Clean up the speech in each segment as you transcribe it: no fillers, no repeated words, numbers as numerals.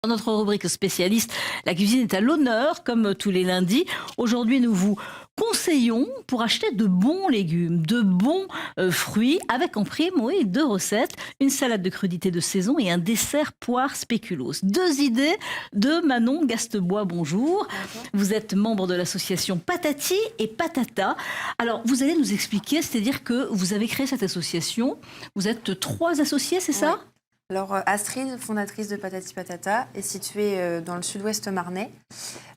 Dans notre rubrique spécialiste, la cuisine est à l'honneur, comme tous les lundis. Aujourd'hui, nous vous conseillons pour acheter de bons légumes, de bons fruits, avec en prime, oui, 2 recettes, une salade de crudités de saison et un dessert poire spéculoos. 2 idées de Manon Gastebois, bonjour. Bonjour. Vous êtes membre de l'association Patati et Patata. Alors, vous allez nous expliquer, c'est-à-dire que vous avez créé cette association. Vous êtes 3 associés, c'est ça ? Alors Astrid, fondatrice de Patati Patata, est située dans le sud-ouest marnais.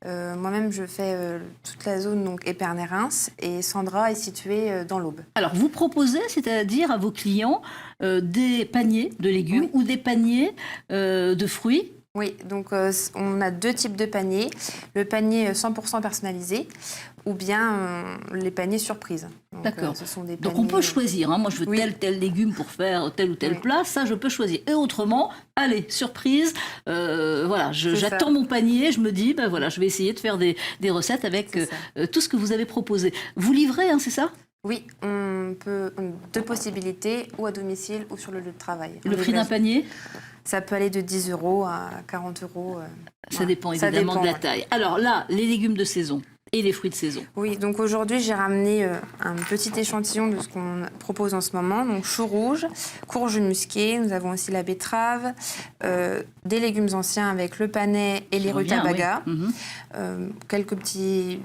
Moi-même, je fais toute la zone donc Épernay-Reims et Sandra est située dans l'Aube. Alors, vous proposez, c'est-à-dire à vos clients, des paniers de légumes ou des paniers de fruits. Oui, donc on a 2 types de paniers. Le panier 100% personnalisé ou bien les paniers surprises. D'accord. Ce sont des Donc paniers... on peut choisir, hein. Moi je veux tel légume pour faire tel ou tel plat, ça je peux choisir. Et autrement, allez, surprise, voilà, j'attends mon panier, je me dis, ben voilà, je vais essayer de faire des recettes avec tout ce que vous avez proposé. Vous livrez, hein, c'est ça ? Oui, on peut 2 possibilités, ou à domicile ou sur le lieu de travail. Le prix d'un panier ? Ça peut aller de 10 € à 40 €. Ça dépend évidemment de la taille. Alors là, les légumes de saison et les fruits de saison. Oui, donc aujourd'hui, j'ai ramené un petit échantillon de ce qu'on propose en ce moment. Donc chou rouge, courge musquée, nous avons aussi la betterave, des légumes anciens avec le panais et les rutabagas, quelques petits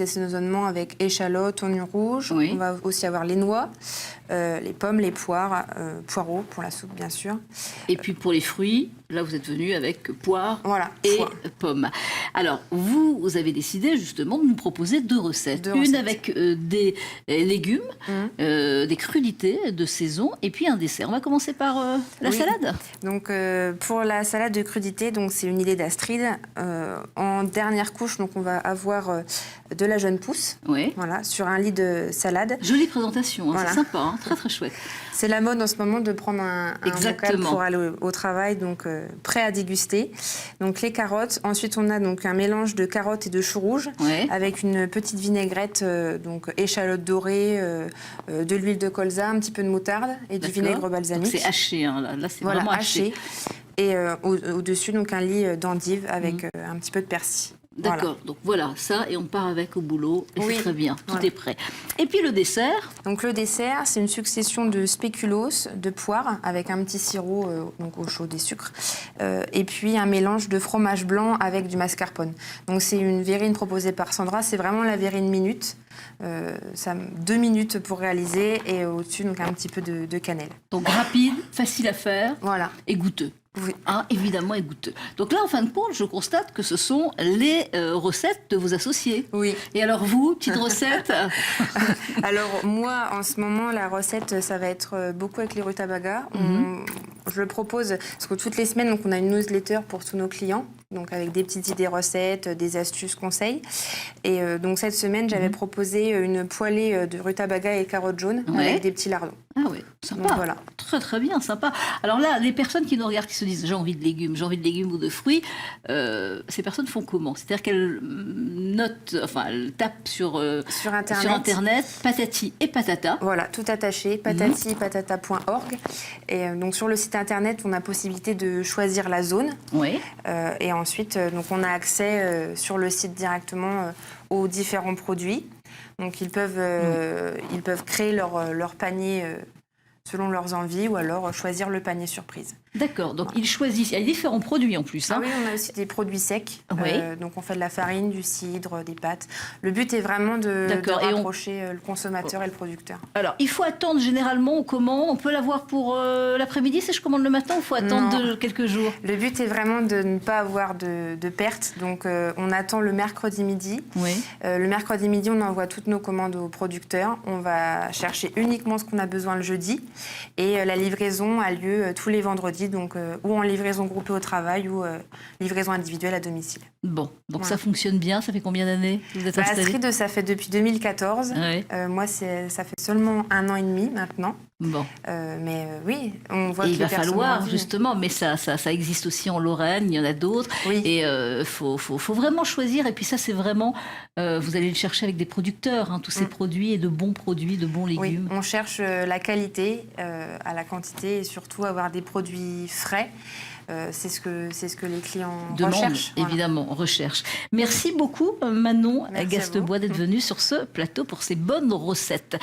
assaisonnements avec échalotes, oignons rouges. On va aussi avoir les noix, les pommes, les poires, poireaux pour la soupe bien sûr. Et puis pour les fruits, là vous êtes venu avec poire et pommes. Alors vous avez décidé justement de nous proposer 2 recettes. Une avec des légumes, des crudités de saison et puis un dessert. On va commencer par la salade. Donc pour la salade de crudités, donc c'est une idée d'Astrid. En dernière couche, donc on va avoir de la jeune pousse, voilà, sur un lit de salade. Jolie présentation, hein, c'est sympa, hein, très très chouette. C'est la mode en ce moment de prendre un bocal pour aller au travail, donc prêt à déguster. Donc les carottes. Ensuite, on a donc un mélange de carottes et de choux rouges avec une petite vinaigrette, donc échalote dorée, de l'huile de colza, un petit peu de moutarde et du vinaigre balsamique. C'est haché, hein, là c'est vraiment haché. Et au-dessus, donc un lit d'endive avec un petit peu de persil. D'accord, donc voilà, ça, et on part avec au boulot, et c'est très bien, tout est prêt. Et puis le dessert. Donc le dessert, c'est une succession de spéculoos, de poires, avec un petit sirop donc au chaud des sucres, et puis un mélange de fromage blanc avec du mascarpone. Donc c'est une verrine proposée par Sandra, c'est vraiment la verrine minute. Ça 2 minutes pour réaliser, et au-dessus, donc un petit peu de cannelle. Donc rapide, facile à faire, et goûteux. Oui. Hein, évidemment, et goûteux. Donc là, en fin de compte, je constate que ce sont les recettes de vos associés. Oui. Et alors vous, petite recette? Alors moi, en ce moment, la recette, ça va être beaucoup avec les rutabagas. Je le propose, parce que toutes les semaines, donc, on a une newsletter pour tous nos clients, donc avec des petites idées recettes, des astuces, conseils. Et donc cette semaine, j'avais proposé une poêlée de rutabagas et carottes jaunes avec des petits lardons. Ah oui, sympa. Donc, voilà. Très très bien, sympa. Alors là, les personnes qui nous regardent, qui se disent j'ai envie de légumes ou de fruits, ces personnes font comment? C'est-à-dire qu'elles notent, enfin elles tapent sur Internet Patati et Patata. Voilà, tout attaché, patati-patata.org. Et donc sur le site Internet, on a possibilité de choisir la zone. Et ensuite, donc on a accès sur le site directement aux différents produits. Donc ils peuvent créer leur panier selon leurs envies, ou alors choisir le panier surprise. D'accord, donc ils choisissent. Il y a différents produits en plus. Ah oui, on a aussi des produits secs. Donc on fait de la farine, du cidre, des pâtes. Le but est vraiment de rapprocher le consommateur et le producteur. Alors, il faut attendre généralement comment? On peut l'avoir pour l'après-midi si je commande le matin, ou il faut attendre quelques jours? Le but est vraiment de ne pas avoir de pertes. Donc on attend le mercredi midi. Le mercredi midi, on envoie toutes nos commandes aux producteurs. On va chercher uniquement ce qu'on a besoin le jeudi. Et la livraison a lieu tous les vendredis, donc ou en livraison groupée au travail ou livraison individuelle à domicile. Bon, donc ça fonctionne bien. Ça fait combien d'années que vous êtes installée? Astrid, ça fait depuis 2014. Moi, ça fait seulement 1 an et demi maintenant. Bon. Mais oui, on voit que il va falloir justement, mais ça existe aussi en Lorraine, il y en a d'autres. Et faut vraiment choisir. Et puis ça, c'est vraiment, vous allez le chercher avec des producteurs, hein, tous ces produits, et de bons produits, de bons légumes. Oui, on cherche la qualité à la quantité, et surtout avoir des produits frais. c'est ce que les clients demande, recherchent. Voilà. évidemment, recherche. Merci beaucoup Manon Merci à Gastebois vous. d'être venue sur ce plateau pour ces bonnes recettes.